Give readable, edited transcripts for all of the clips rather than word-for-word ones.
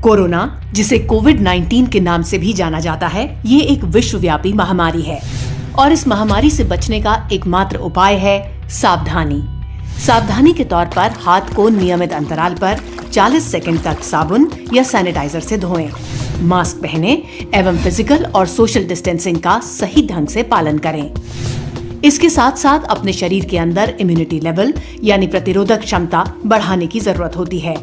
Corona, जिसे कोविड-19 के नाम से भी जाना जाता है, ये एक विश्वव्यापी महामारी है और इस महामारी से बचने का एकमात्र उपाय है सावधानी। सावधानी के तौर पर हाथ को नियमित अंतराल पर 40 सेकंड तक साबुन या सैनिटाइजर से धोएं, मास्क पहनें एवं फिजिकल और सोशल डिस्टेंसिंग का सही ढंग से पालन करें। इसके साथ साथ अपने शरीर के अंदर इम्यूनिटी लेवल यानी प्रतिरोधक क्षमता बढ़ाने की जरूरत होती है।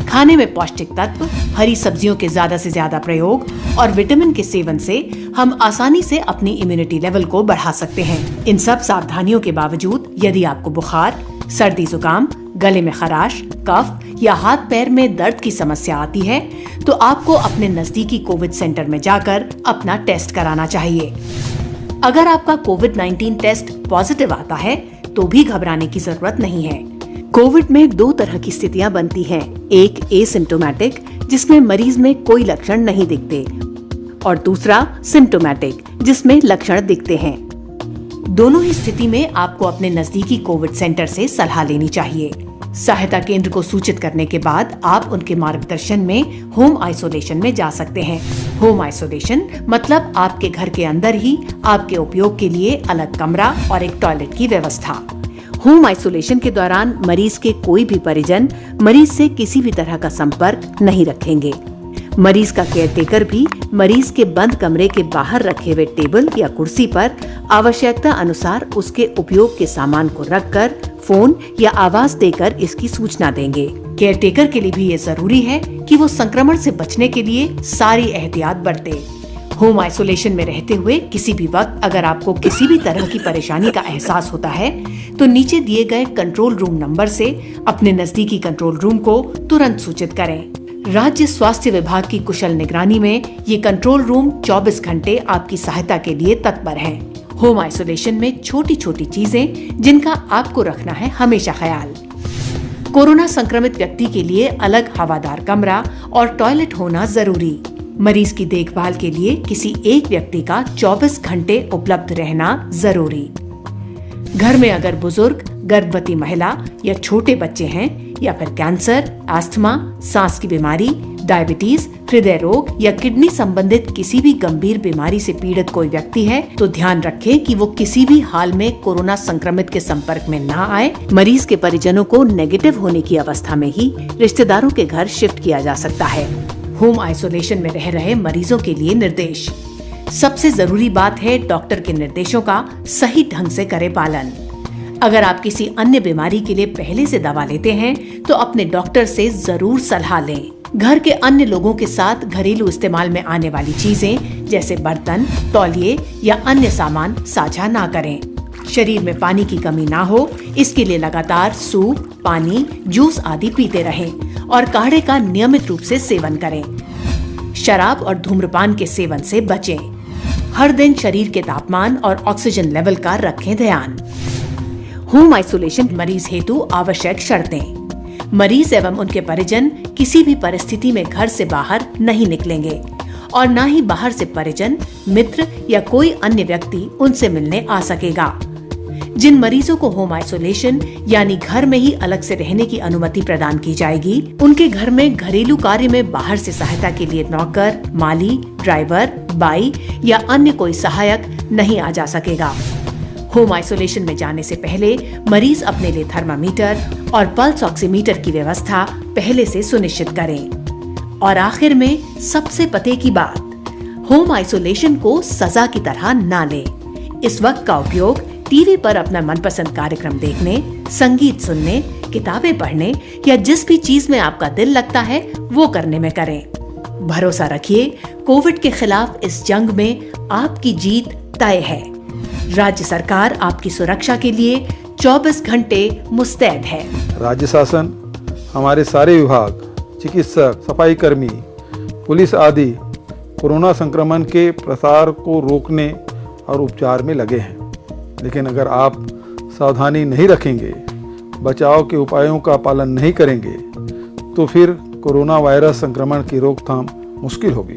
खाने में पौष्टिक तत्व, हरी सब्जियों के ज्यादा से ज्यादा प्रयोग और विटामिन के सेवन से हम आसानी से अपनी इम्यूनिटी लेवल को बढ़ा सकते हैं। इन सब सावधानियों के बावजूद यदि आपको बुखार, सर्दी जुकाम, गले में खराश, कफ या हाथ पैर में दर्द की समस्या आती है तो आपको अपने नजदीकी कोविड सेंटर में जाकर अपना टेस्ट कराना चाहिए। अगर आपका कोविड-19 टेस्ट पॉजिटिव आता है तो भी घबराने की जरूरत नहीं है। कोविड में 2 तरह की स्थितियां बनती हैं, एक एसिम्प्टोमेटिक जिसमें मरीज में कोई लक्षण नहीं दिखते और दूसरा सिम्प्टोमेटिक जिसमें लक्षण दिखते हैं। दोनों ही स्थिति में आपको अपने नजदीकी कोविड सेंटर से सलाह लेनी चाहिए। सहायता केंद्र को सूचित करने के बाद आप उनके मार्गदर्शन में होम आइसोलेशन में जा सकते हैं। होम आइसोलेशन मतलब आपके घर के अंदर ही आपके उपयोग के लिए अलग कमरा और एक टॉयलेट की व्यवस्था। होम आइसोलेशन के दौरान मरीज के कोई भी परिजन मरीज से किसी भी तरह का संपर्क नहीं रखेंगे। मरीज का केयरटेकर भी मरीज के बंद कमरे के बाहर रखे हुए टेबल या कुर्सी पर आवश्यकता अनुसार उसके उपयोग के सामान को रखकर फोन या आवाज देकर इसकी सूचना देंगे। केयरटेकर के लिए भी ये जरूरी है कि वो संक्रमण से बचने के लिए सारी एहतियात बरते। होम आइसोलेशन में रहते हुए किसी भी वक्त अगर आपको किसी भी तरह की परेशानी का एहसास होता है तो नीचे दिए गए कंट्रोल रूम नंबर से अपने नजदीकी कंट्रोल रूम को तुरंत सूचित करें। राज्य स्वास्थ्य विभाग की कुशल निगरानी में ये कंट्रोल रूम 24 घंटे आपकी सहायता के लिए तत्पर हैं। होम आइसोलेशन में छोटी छोटी चीजें जिनका आपको रखना है हमेशा ख्याल। कोरोना संक्रमित व्यक्ति के लिए अलग हवादार कमरा और टॉयलेट होना जरूरी। मरीज की देखभाल के लिए किसी एक व्यक्ति का 24 घंटे उपलब्ध रहना जरूरी। घर में अगर बुजुर्ग, गर्भवती महिला या छोटे बच्चे हैं या फिर कैंसर, अस्थमा, सांस की बीमारी, डायबिटीज, हृदय रोग या किडनी संबंधित किसी भी गंभीर बीमारी से पीड़ित कोई व्यक्ति है तो ध्यान रखें कि वो किसी भी हाल में कोरोना संक्रमित के संपर्क में न आए। मरीज के परिजनों को नेगेटिव होने की अवस्था में ही रिश्तेदारों के घर शिफ्ट किया जा सकता है। होम आइसोलेशन में रह रहे मरीजों के लिए निर्देश। सबसे जरूरी बात है डॉक्टर के निर्देशों का सही ढंग से करें पालन। अगर आप किसी अन्य बीमारी के लिए पहले से दवा लेते हैं तो अपने डॉक्टर से जरूर सलाह लें। घर के अन्य लोगों के साथ घरेलू इस्तेमाल में आने वाली चीजें जैसे बर्तन, तौलिए या अन्य सामान साझा ना करें। शरीर में पानी की कमी ना हो इसके लिए लगातार सूप, पानी, जूस आदि पीते रहें और काढ़े का नियमित रूप से सेवन करें। शराब और धूम्रपान के सेवन से बचें। हर दिन शरीर के तापमान और ऑक्सीजन लेवल का रखें ध्यान। होम आइसोलेशन मरीज हेतु आवश्यक शर्तें। मरीज एवं उनके परिजन किसी भी परिस्थिति में घर से बाहर नहीं निकलेंगे और न ही बाहर से परिजन, मित्र या कोई अन्य व्यक्ति उनसे मिलने आ सकेगा। जिन मरीजों को होम आइसोलेशन यानी घर में ही अलग से रहने की अनुमति प्रदान की जाएगी, उनके घर में घरेलू कार्य में बाहर से सहायता के लिए नौकर, माली, ड्राइवर, बाई या अन्य कोई सहायक नहीं आ जा सकेगा। होम आइसोलेशन में जाने से पहले मरीज अपने लिए थर्मामीटर और पल्स ऑक्सीमीटर की व्यवस्था पहले से सुनिश्चित करें। और आखिर में सबसे पते की बात, होम आइसोलेशन को सजा की तरह ना लें। इस वक्त का उपयोग टीवी पर अपना मनपसंद कार्यक्रम देखने, संगीत सुनने, किताबें पढ़ने या जिस भी चीज में आपका दिल लगता है वो करने में करें। भरोसा रखिए, कोविड के खिलाफ इस जंग में आपकी जीत तय है। राज्य सरकार आपकी सुरक्षा के लिए 24 घंटे मुस्तैद है। राज्य शासन, हमारे सारे विभाग, चिकित्सक, सफाई कर्मी, पुलिस आदि कोरोना संक्रमण के प्रसार को रोकने और उपचार में लगे हैं। लेकिन अगर आप सावधानी नहीं रखेंगे, बचाव के उपायों का पालन नहीं करेंगे तो फिर कोरोना वायरस संक्रमण की रोकथाम मुश्किल होगी।